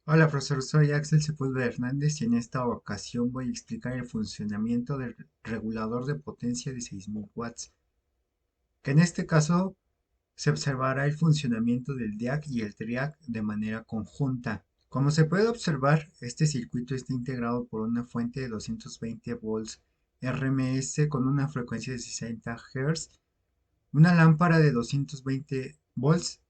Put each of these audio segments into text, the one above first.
Hola, profesor, soy Axel Sepúlveda Hernández y en esta ocasión voy a explicar el funcionamiento del regulador de potencia de 6000 watts, que en este caso se observará el funcionamiento del DIAC y el TRIAC de manera conjunta. Como se puede observar, este circuito está integrado por una fuente de 220 volts RMS con una frecuencia de 60 Hz, una lámpara de 220 volts,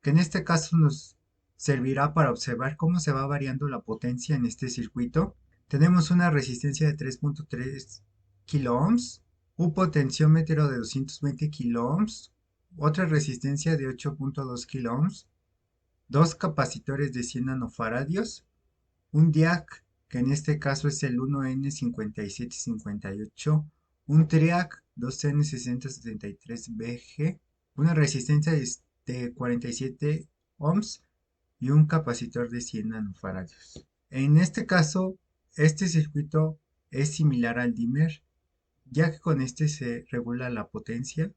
que en este caso nos servirá para observar cómo se va variando la potencia en este circuito. Tenemos una resistencia de 3.3 kiloohms, un potenciómetro de 220 kiloohms, otra resistencia de 8.2 kiloohms, dos capacitores de 100 nanofaradios, un DIAC, que en este caso es el 1N5758, un TRIAC 2N6073BG, una resistencia de 47 ohms y un capacitor de 100 nanofaradios. En este caso, este circuito es similar al dimmer, ya que con este se regula la potencia.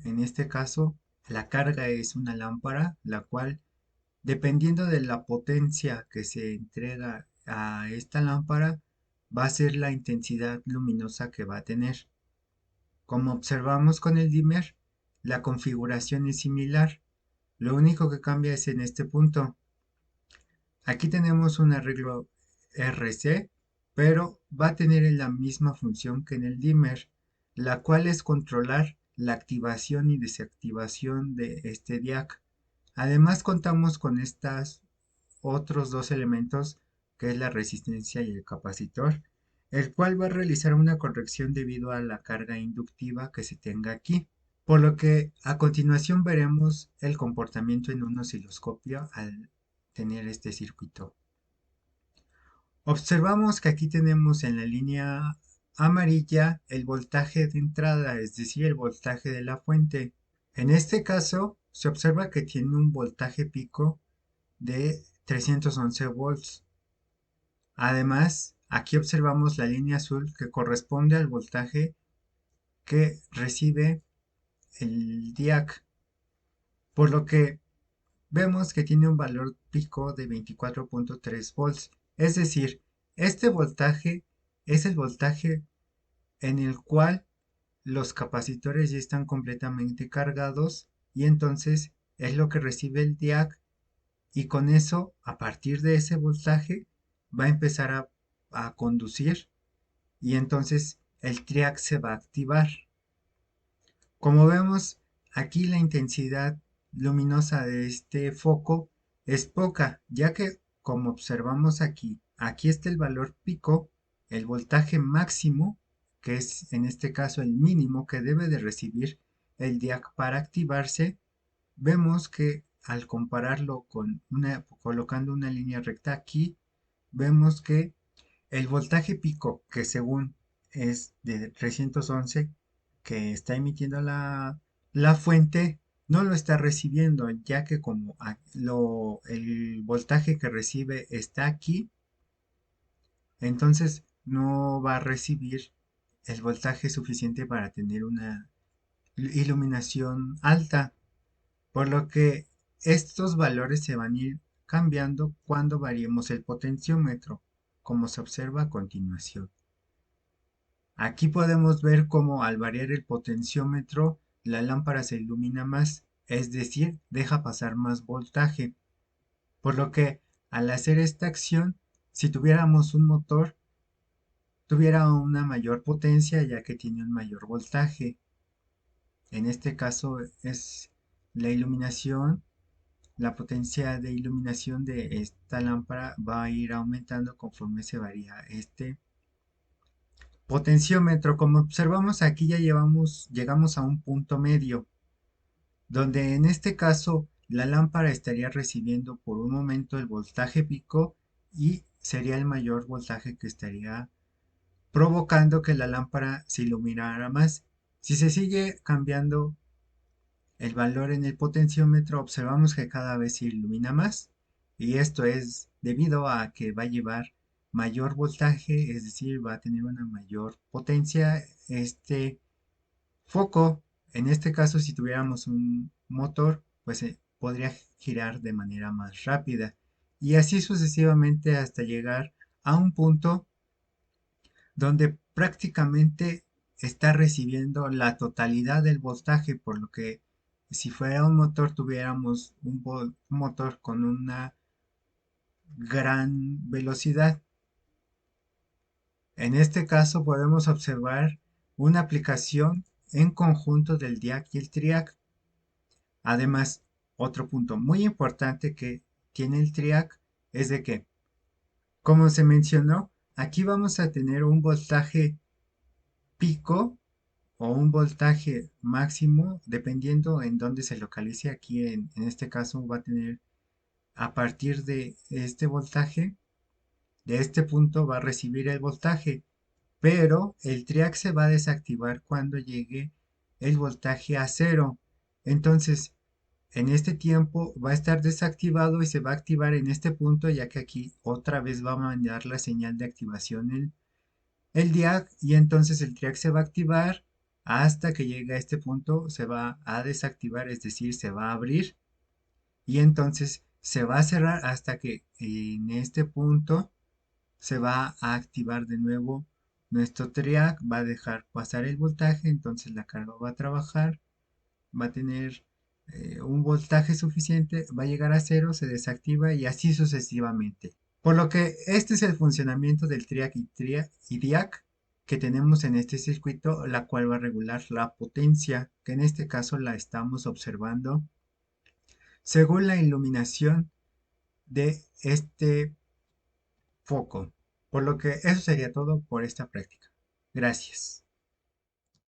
En este caso, la carga es una lámpara, la cual, dependiendo de la potencia que se entrega a esta lámpara, va a ser la intensidad luminosa que va a tener. Como observamos con el dimmer, la configuración es similar. Lo único que cambia es en este punto. Aquí tenemos un arreglo RC, pero va a tener la misma función que en el dimmer, la cual es controlar la activación y desactivación de este DIAC. Además contamos con estos otros dos elementos, que es la resistencia y el capacitor, el cual va a realizar una corrección debido a la carga inductiva que se tenga aquí. Por lo que a continuación veremos el comportamiento en un osciloscopio al tener este circuito. Observamos que aquí tenemos en la línea amarilla el voltaje de entrada, es decir, el voltaje de la fuente. En este caso, se observa que tiene un voltaje pico de 311 volts. Además, aquí observamos la línea azul que corresponde al voltaje que recibe el DIAC, por lo que vemos que tiene un valor pico de 24.3 volts. Es decir, este voltaje es el voltaje en el cual los capacitores ya están completamente cargados y entonces es lo que recibe el DIAC, y con eso, a partir de ese voltaje, va a empezar a conducir y entonces el TRIAC se va a activar. Como vemos, aquí la intensidad luminosa de este foco es poca, ya que, como observamos aquí, aquí está el valor pico, el voltaje máximo, que es en este caso el mínimo que debe de recibir el DIAC para activarse. Vemos que al compararlo colocando una línea recta aquí, vemos que el voltaje pico, que según es de 311, que está emitiendo la fuente, no lo está recibiendo, ya que como el voltaje que recibe está aquí, entonces no va a recibir el voltaje suficiente para tener una iluminación alta, por lo que estos valores se van a ir cambiando cuando variemos el potenciómetro, como se observa a continuación. Aquí podemos ver cómo al variar el potenciómetro, la lámpara se ilumina más, es decir, deja pasar más voltaje. Por lo que al hacer esta acción, si tuviéramos un motor, tuviera una mayor potencia ya que tiene un mayor voltaje. En este caso es la iluminación, la potencia de iluminación de esta lámpara va a ir aumentando conforme se varía este potenciómetro. Como observamos aquí ya llegamos a un punto medio, donde en este caso la lámpara estaría recibiendo por un momento el voltaje pico y sería el mayor voltaje que estaría provocando que la lámpara se iluminara más. Si se sigue cambiando el valor en el potenciómetro, observamos que cada vez se ilumina más, y esto es debido a que va a llevar mayor voltaje, es decir, va a tener una mayor potencia este foco. En este caso, si tuviéramos un motor, pues podría girar de manera más rápida. y así sucesivamente hasta llegar a un punto donde prácticamente está recibiendo la totalidad del voltaje, por lo que si fuera un motor tuviéramos un motor con una gran velocidad. En este caso podemos observar una aplicación en conjunto del DIAC y el TRIAC. Además, otro punto muy importante que tiene el TRIAC es de que, como se mencionó, aquí vamos a tener un voltaje pico o un voltaje máximo, dependiendo en dónde se localice. Aquí en este caso va a tener a partir de este voltaje, de este punto va a recibir el voltaje, pero el triac se va a desactivar cuando llegue el voltaje a cero. Entonces, en este tiempo va a estar desactivado y se va a activar en este punto, ya que aquí otra vez va a mandar la señal de activación el DIAC, y entonces el triac se va a activar hasta que llegue a este punto, se va a desactivar, es decir, se va a abrir y entonces se va a cerrar hasta que en este punto se va a activar de nuevo nuestro triac, va a dejar pasar el voltaje, entonces la carga va a trabajar, va a tener un voltaje suficiente, va a llegar a cero, se desactiva y así sucesivamente. Por lo que este es el funcionamiento del triac y diac que tenemos en este circuito, la cual va a regular la potencia, que en este caso la estamos observando según la iluminación de este foco. Por lo que eso sería todo por esta práctica. Gracias.